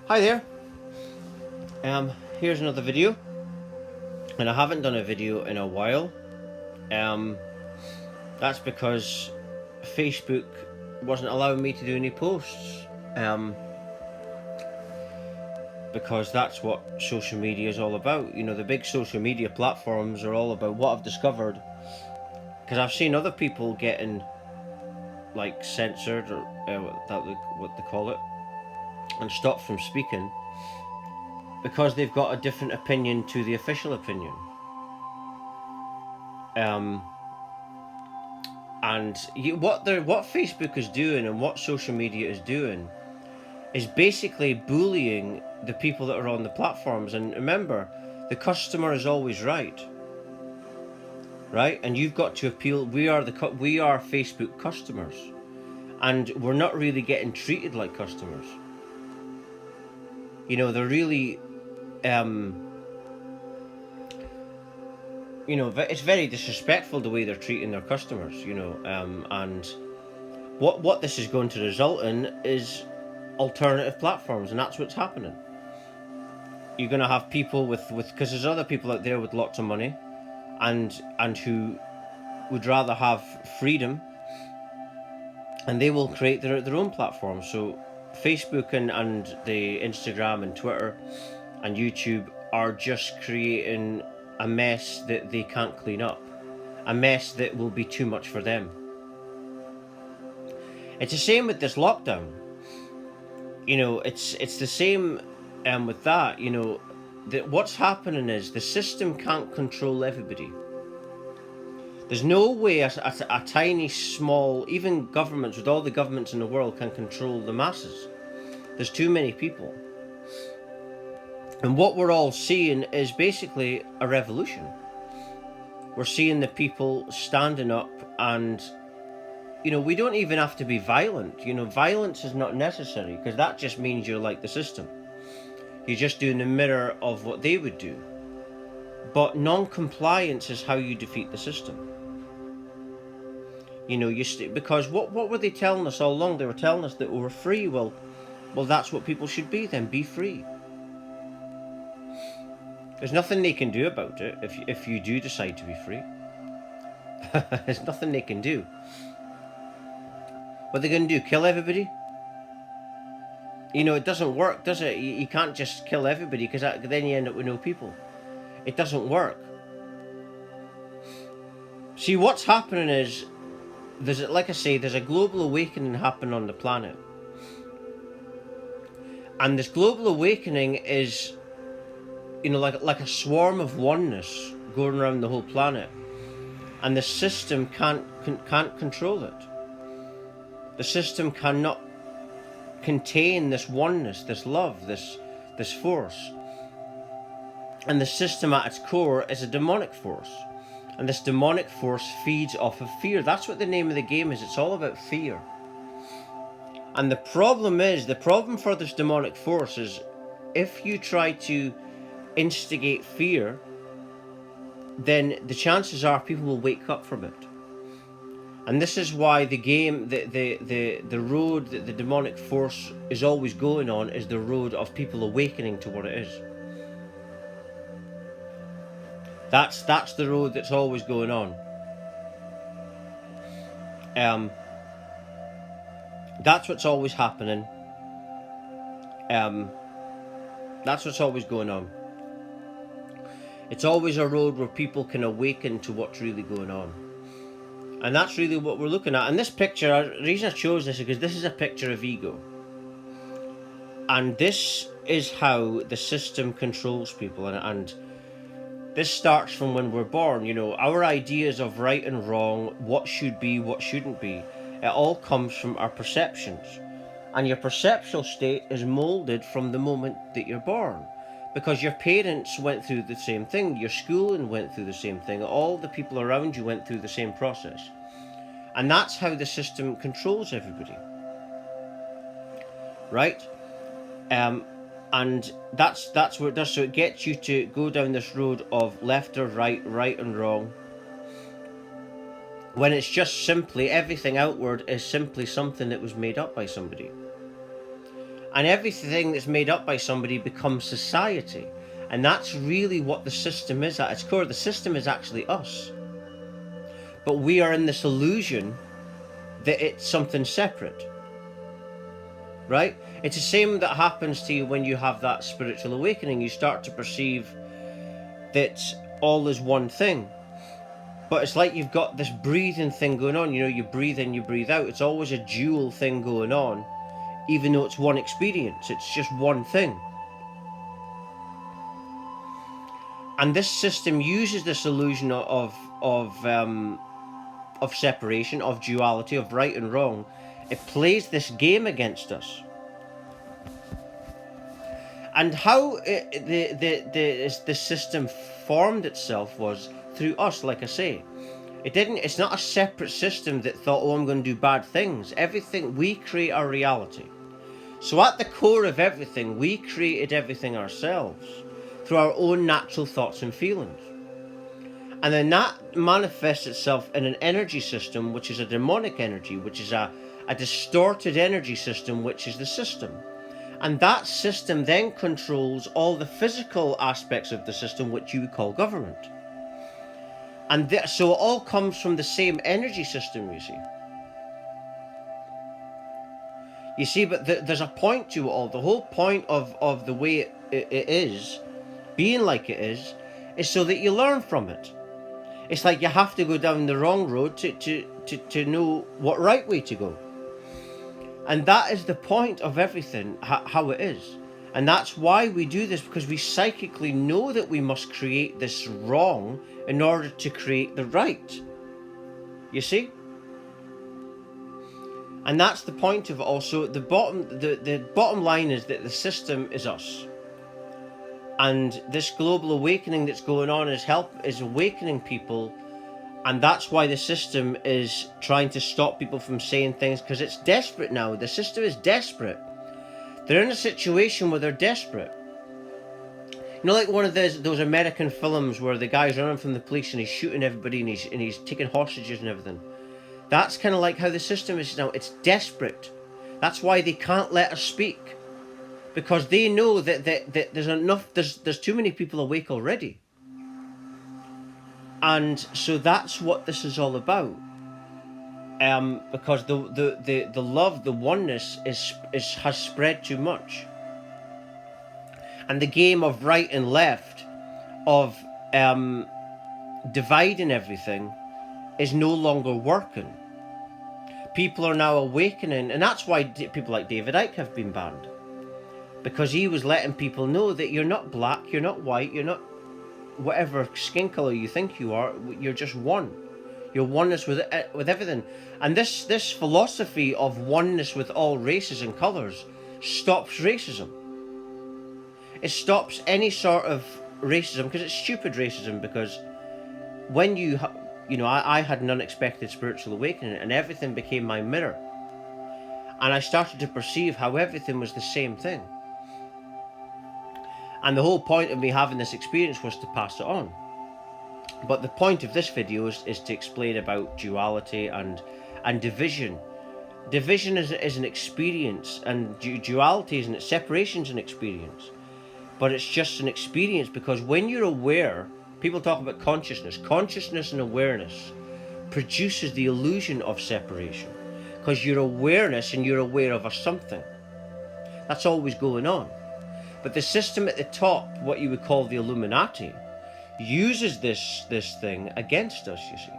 Hi there. Here's another video, and I haven't done a video in a while. That's because Facebook wasn't allowing me to do any posts. Because that's what social media is all about. You know, the big social media platforms are all about what I've discovered. Because I've seen other people getting like censored or what they call it, and stopped from speaking because they've got a different opinion to the official opinion. What Facebook is doing and what social media is doing is basically bullying the people that are on the platforms. And remember, the customer is always right, and you've got to appeal. We are Facebook customers, and we're not really getting treated like customers. You know, they're really it's very disrespectful the way they're treating their customers, and what this is going to result in is alternative platforms, and that's what's happening. You're going to have people with because there's other people out there with lots of money and who would rather have freedom, and they will create their own platform. So Facebook and the Instagram and Twitter and YouTube are just creating a mess that they can't clean up, a mess that will be too much for them. It's the same with this lockdown. It's the same with that. That what's happening is the system can't control everybody. There's no way a tiny, small, even governments, with all the governments in the world, can control the masses. There's too many people. And what we're all seeing is basically a revolution. We're seeing the people standing up, and we don't even have to be violent. Violence is not necessary, because that just means you're like the system. You're just doing the mirror of what they would do. But non-compliance is how you defeat the system. Because what were they telling us all along? They were telling us that we were free. Well, that's what people should be then. Be free. There's nothing they can do about it if you do decide to be free. There's nothing they can do. What are they going to do? Kill everybody? It doesn't work, does it? You can't just kill everybody, because then you end up with no people. It doesn't work. See, what's happening is, there's a global awakening happening on the planet. And this global awakening is, like a swarm of oneness going around the whole planet. And the system can't control it. The system cannot contain this oneness, this love, this force. And the system at its core is a demonic force. And this demonic force feeds off of fear. That's what the name of the game is. It's all about fear. And the problem for this demonic force is, if you try to instigate fear, then the chances are people will wake up from it. And this is why the game, the road that the demonic force is always going on, is the road of people awakening to what it is. That's the road that's always going on. That's what's always happening. That's what's always going on. It's always a road where people can awaken to what's really going on. And that's really what we're looking at. And this picture, the reason I chose this is because this is a picture of ego. And this is how the system controls people. And this starts from when we're born. Our ideas of right and wrong, what should be, what shouldn't be, it all comes from our perceptions. And your perceptual state is molded from the moment that you're born. Because your parents went through the same thing, your schooling went through the same thing, all the people around you went through the same process. And that's how the system controls everybody. Right? And that's what it does. So it gets you to go down this road of left or right, right and wrong. When it's just simply, everything outward is simply something that was made up by somebody. And everything that's made up by somebody becomes society. And that's really what the system is at its core. The system is actually us. But we are in this illusion that it's something separate. Right? It's the same that happens to you when you have that spiritual awakening. You start to perceive that all is one thing. But it's like you've got this breathing thing going on. You know, you breathe in, you breathe out. It's always a dual thing going on, even though it's one experience. It's just one thing. And this system uses this illusion of separation, of duality, of right and wrong. It plays this game against us. And how the system formed itself was through us, like I say. It's not a separate system that thought, oh, I'm going to do bad things. Everything, we create our reality. So at the core of everything, we created everything ourselves through our own natural thoughts and feelings. And then that manifests itself in an energy system, which is a demonic energy, which is a distorted energy system, which is the system. And that system then controls all the physical aspects of the system, which you would call government. And so it all comes from the same energy system, you see. You see, but there's a point to it all. The whole point of the way it is, being like it is so that you learn from it. It's like you have to go down the wrong road to know what right way to go. And that is the point of everything, how it is. And that's why we do this, because we psychically know that we must create this wrong in order to create the right. You see? And that's the point of it also. The bottom line is that the system is us. And this global awakening that's going on is awakening people. And that's why the system is trying to stop people from saying things, because it's desperate now. The system is desperate. They're in a situation where they're desperate. You know, like one of those American films where the guy's running from the police and he's shooting everybody and he's taking hostages and everything. That's kind of like how the system is now. It's desperate. That's why they can't let us speak, because they know that there's too many people awake already. And so that's what this is all about. Because the love, the oneness has spread too much. And the game of right and left, of dividing everything, is no longer working. People are now awakening, and that's why people like David Icke have been banned. Because he was letting people know that you're not black, you're not white, you're not whatever skin color you think you are, you're just one. You're oneness with everything. And this philosophy of oneness with all races and colors stops racism. It stops any sort of racism, because it's stupid racism. Because when I had an unexpected spiritual awakening, and everything became my mirror, and I started to perceive how everything was the same thing. And the whole point of me having this experience was to pass it on. But the point of this video is to explain about duality and division. Division is an experience, and duality isn't. Separation is an experience. But it's just an experience, because when you're aware, people talk about consciousness. Consciousness and awareness produces the illusion of separation, because you're awareness and you're aware of a something. That's always going on. But the system at the top, what you would call the Illuminati, uses this thing against us, you see.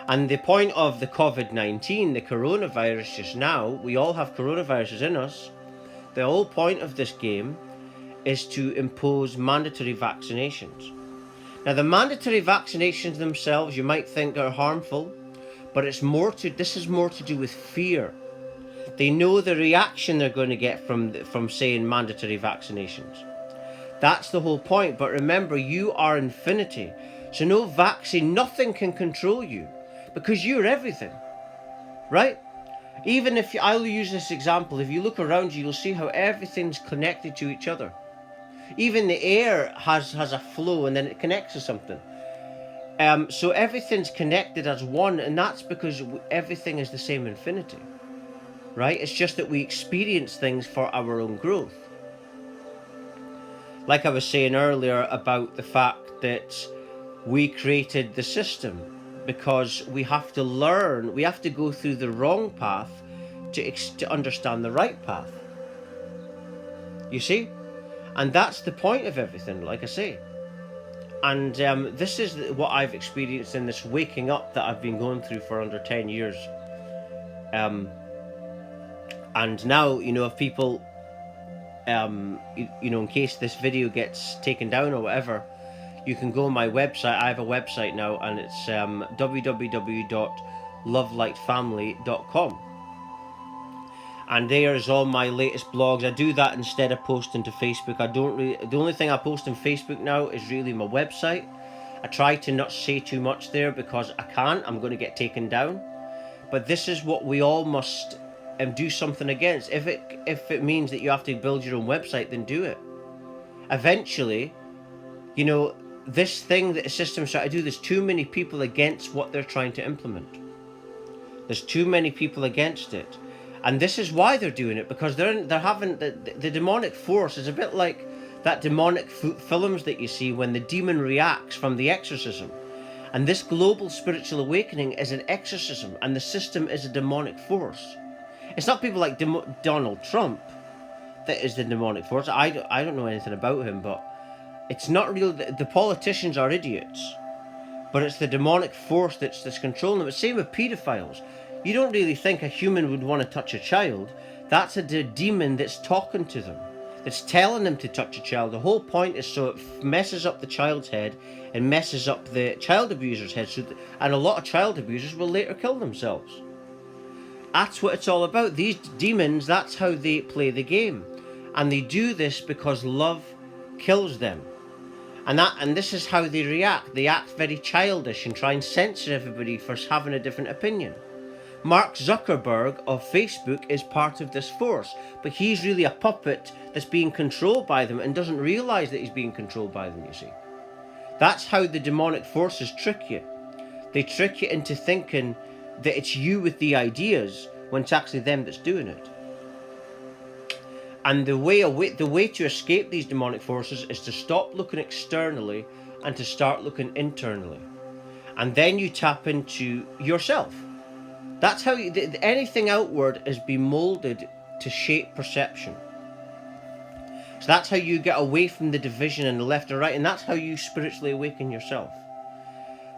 And the point of the COVID-19, the coronavirus just now, we all have coronaviruses in us. The whole point of this game is to impose mandatory vaccinations. Now, the mandatory vaccinations themselves, you might think are harmful, but this is more to do with fear. They know the reaction they're going to get from saying mandatory vaccinations. That's the whole point. But remember, you are infinity. So no vaccine, nothing can control you, because you're everything, right? Even if I'll use this example, if you look around you, you'll see how everything's connected to each other. Even the air has a flow, and then it connects to something. So everything's connected as one, and that's because everything is the same infinity. right? It's just that we experience things for our own growth. Like I was saying earlier about the fact that we created the system because we have to learn, we have to go through the wrong path to understand the right path. You see? And that's the point of everything, like I say. And this is what I've experienced in this waking up that I've been going through for under 10 years. And now, if people, in case this video gets taken down or whatever, you can go on my website. I have a website now, and it's www.lovelightfamily.com. And there is all my latest blogs. I do that instead of posting to Facebook. The only thing I post on Facebook now is really my website. I try to not say too much there because I can't. I'm going to get taken down. But this is what we all must do something against. If it means that you have to build your own website, then do it. Eventually, this thing that the system's trying to do, there's too many people against what they're trying to implement. There's too many people against it. And this is why they're doing it, because they're having the demonic force is a bit like that demonic films that you see when the demon reacts from the exorcism. And this global spiritual awakening is an exorcism, and the system is a demonic force. It's not people like Donald Trump that is the demonic force. I don't know anything about him, but it's not real. The politicians are idiots, but it's the demonic force that's controlling them. It's the same with pedophiles. You don't really think a human would want to touch a child. That's a demon that's talking to them, that's telling them to touch a child. The whole point is so it messes up the child's head and messes up the child abuser's head. And a lot of child abusers will later kill themselves. That's what it's all about. These demons, that's how they play the game. And they do this because love kills them. And this is how they react. They act very childish and try and censor everybody for having a different opinion. Mark Zuckerberg of Facebook is part of this force, but he's really a puppet that's being controlled by them and doesn't realise that he's being controlled by them, you see. That's how the demonic forces trick you. They trick you into thinking that it's you with the ideas when it's actually them that's doing it. And the way to escape these demonic forces is to stop looking externally and to start looking internally. And then you tap into yourself. That's how anything outward is being molded to shape perception. So that's how you get away from the division in the left or right, and that's how you spiritually awaken yourself.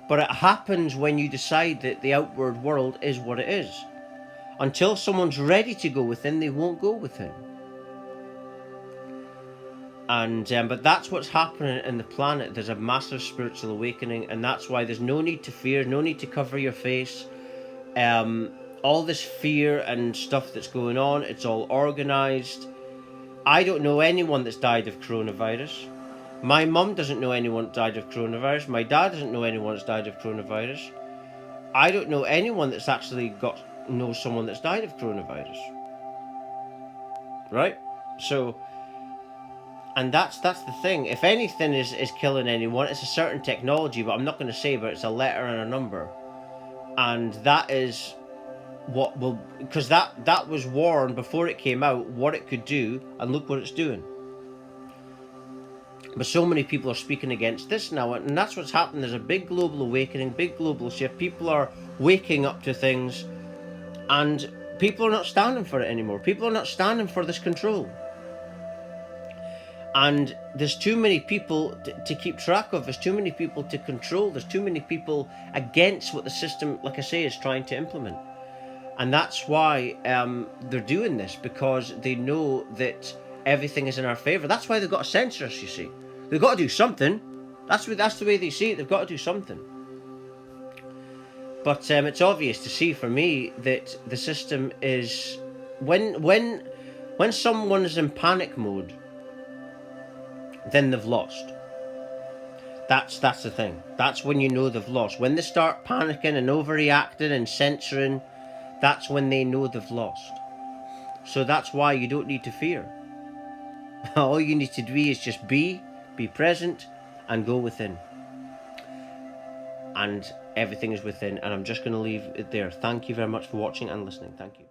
But it happens when you decide that the outward world is what it is. Until someone's ready to go within, they won't go within. And but that's what's happening in the planet. There's a massive spiritual awakening, and that's why there's no need to fear, no need to cover your face. All this fear and stuff that's going on, it's all organised. I don't know anyone that's died of coronavirus. My mum doesn't know anyone that died of coronavirus. My dad doesn't know anyone that's died of coronavirus. I don't know anyone that's actually knows someone that's died of coronavirus. Right? So, and that's the thing. If anything is killing anyone, it's a certain technology, but I'm not going to say, but it's a letter and a number. And that is what will, because that was warned before it came out, what it could do, and look what it's doing. But so many people are speaking against this now, and that's what's happening. There's a big global awakening, big global shift. People are waking up to things, and people are not standing for it anymore. People are not standing for this control. And there's too many people to keep track of. There's too many people to control. There's too many people against what the system, like I say, is trying to implement. And that's why they're doing this, because they know that everything is in our favour. That's why they've got to censor us, you see. They've got to do something. That's the way they see it. They've got to do something. But it's obvious to see for me that the system is... When someone is in panic mode, then they've lost. That's the thing. That's when you know they've lost. When they start panicking and overreacting and censoring, that's when they know they've lost. So that's why you don't need to fear. All you need to do is just be present, and go within. And everything is within. And I'm just going to leave it there. Thank you very much for watching and listening. Thank you.